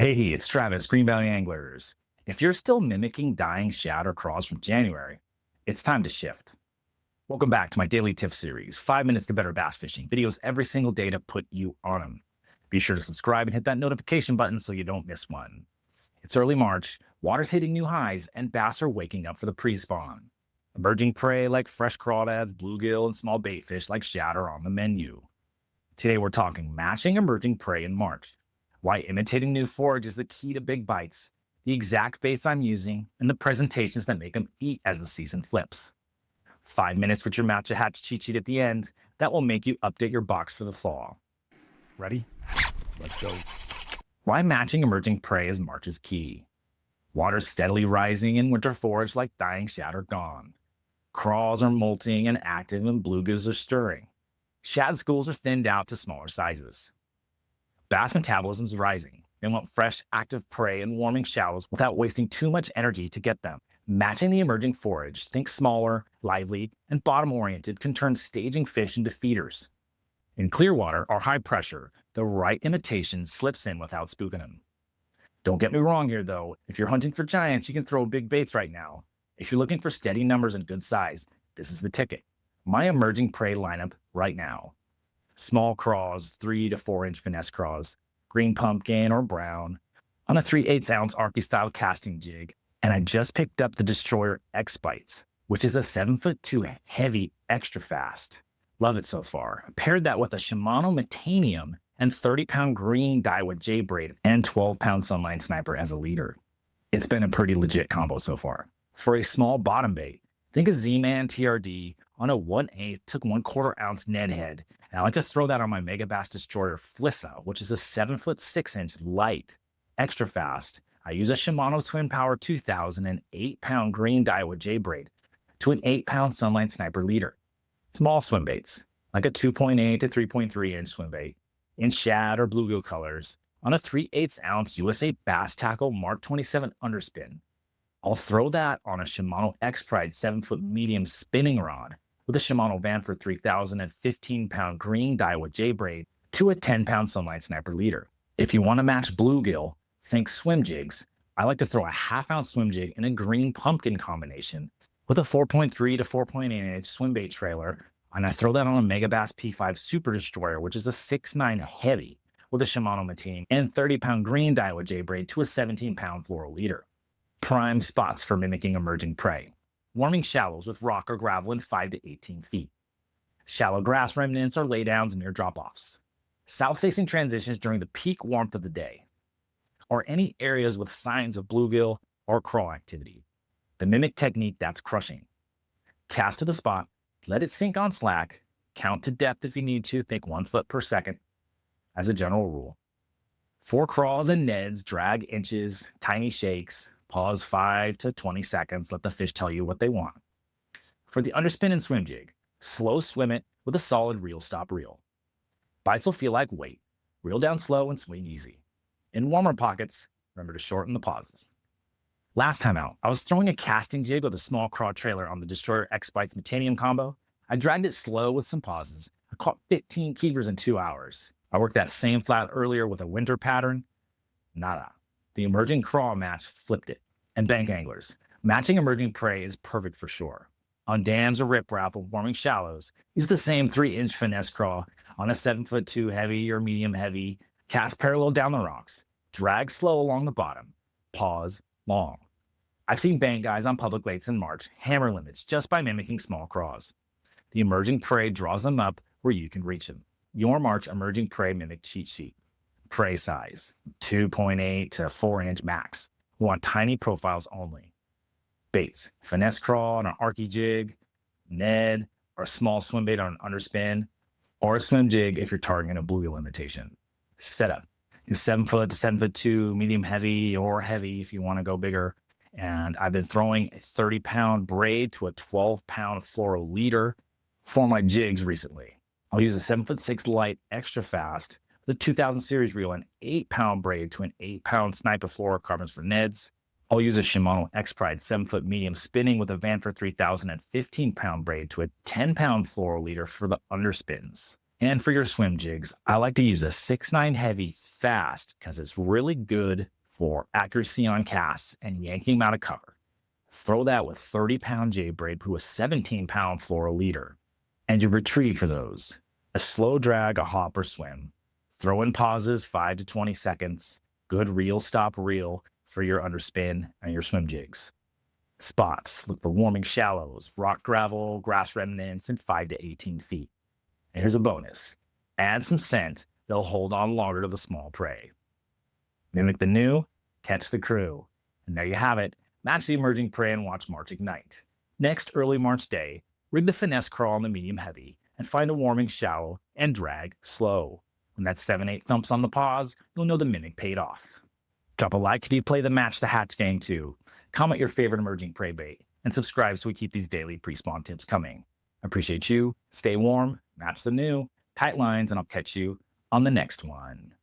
Hey, it's Travis, Green Valley Anglers. If you're still mimicking dying shad or craws from January, it's time to shift. Welcome back to my daily tip series, 5 minutes to better bass fishing, videos every single day to put you on them. Be sure to subscribe and hit that notification button so you don't miss one. It's early March, water's hitting new highs, and bass are waking up for the pre-spawn. Emerging prey like fresh crawdads, bluegill, and small baitfish like shad are on the menu. Today we're talking matching emerging prey in March, why imitating new forage is the key to big bites, the exact baits I'm using, and the presentations that make them eat as the season flips. 5 minutes with your match a hatch cheat sheet at the end that will make you update your box for the fall. Ready? Let's go. Why matching emerging prey as March is key. Water's steadily rising in winter forage like dying shad are gone. Craws are molting and active and bluegills are stirring. Shad schools are thinned out to smaller sizes. Bass metabolism is rising. They want fresh, active prey in warming shallows without wasting too much energy to get them. Matching the emerging forage, think smaller, lively, and bottom-oriented can turn staging fish into feeders. In clear water or high pressure, the right imitation slips in without spooking them. Don't get me wrong here, though. If you're hunting for giants, you can throw big baits right now. If you're looking for steady numbers and good size, this is the ticket. My emerging prey lineup right now. Small craws, 3 to 4 inch finesse craws, green pumpkin or brown, on a 3/8 ounce Arky style casting jig. And I just picked up the Destroyer X-Bites, which is a 7'2" heavy extra fast. Love it so far. I paired that with a Shimano Metanium and 30-pound green Daiwa J-Braid and 12-pound Sunline Sniper as a leader. It's been a pretty legit combo so far. For a small bottom bait, think a Z-Man TRD on a 1/8 to 1/4 ounce Ned head. And I like to throw that on my Megabass Destroyer Flissa, which is a 7'6" light, extra fast. I use a Shimano Twin Power 2000 and 8-pound green Daiwa J-Braid to an 8-pound Sunline Sniper leader. Small swim baits, like a 2.8 to 3.3 inch swim bait, in shad or bluegill colors, on a 3/8 ounce USA Bass Tackle Mark 27 underspin. I'll throw that on a Shimano X-Pride 7-foot medium spinning rod with a Shimano Vanford 3000 and 15-pound green Daiwa J-Braid to a 10-pound Sunlight Sniper leader. If you want to match bluegill, think swim jigs. I like to throw a half-ounce swim jig in a green pumpkin combination with a 4.3 to 4.8 inch swim bait trailer, and I throw that on a Megabass P5 Super Destroyer, which is a 6'9" heavy with a Shimano Metanium and 30-pound green Daiwa J-Braid to a 17-pound fluoro leader. Prime spots for mimicking emerging prey. Warming shallows with rock or gravel in 5 to 18 feet. Shallow grass remnants or laydowns near drop-offs. South-facing transitions during the peak warmth of the day. Or any areas with signs of bluegill or craw activity. The mimic technique that's crushing. Cast to the spot, let it sink on slack, count to depth if you need to, think 1 foot per second as a general rule. For craws and neds, drag inches, tiny shakes, pause 5 to 20 seconds, let the fish tell you what they want. For the underspin and swim jig, slow swim it with a solid reel stop reel. Bites will feel like weight. Reel down slow and swing easy. In warmer pockets, remember to shorten the pauses. Last time out, I was throwing a casting jig with a small craw trailer on the Destroyer X-Bites Metanium combo. I dragged it slow with some pauses. I caught 15 keepers in 2 hours. I worked that same flat earlier with a winter pattern. Nada. The emerging craw match flipped it. And bank anglers, matching emerging prey is perfect for sure. On dams or riprap with warming shallows, use the same 3-inch finesse craw on a 7'2" heavy or medium heavy. Cast parallel down the rocks. Drag slow along the bottom. Pause long. I've seen bank guys on public lakes in March hammer limits just by mimicking small craws. The emerging prey draws them up where you can reach them. Your March emerging prey mimic cheat sheet. Prey size, 2.8 to 4 inch max. We want tiny profiles only. Baits, finesse craw on an Arky jig, Ned, or a small swim bait on an underspin, or a swim jig if you're targeting a bluegill imitation. Setup is 7 foot to 7'2", medium heavy or heavy if you want to go bigger. And I've been throwing a 30-pound braid to a 12-pound fluoro leader for my jigs recently. I'll use a 7'6" light extra fast, the 2000 series reel, an 8-pound braid to an 8-pound sniper fluorocarbons for Neds. I'll use a Shimano X-Pride 7-foot medium spinning with a Vanford 3000 and 15-pound braid to a 10-pound fluoro leader for the underspins. And for your swim jigs, I like to use a 6'9" heavy fast because it's really good for accuracy on casts and yanking them out of cover. Throw that with 30-pound J-Braid to a 17-pound fluoro leader. And your retrieve for those: a slow drag, a hop, or swim. Throw in pauses 5 to 20 seconds. Good reel, stop, reel for your underspin and your swim jigs. Spots: look for warming shallows, rock, gravel, grass remnants, and 5 to 18 feet. And here's a bonus: add some scent, they'll hold on longer to the small prey. Mimic the new, catch the crew. And there you have it. Match the emerging prey and watch March ignite. Next early March day, rig the finesse crawl on the medium heavy and find a warming shallow and drag slow. When that 7/8 thumps on the pause, you'll know the mimic paid off. Drop a like if you play the Match the Hatch game too. Comment your favorite emerging prey bait and subscribe so we keep these daily pre-spawn tips coming. I appreciate you. Stay warm, match the new, tight lines, and I'll catch you on the next one.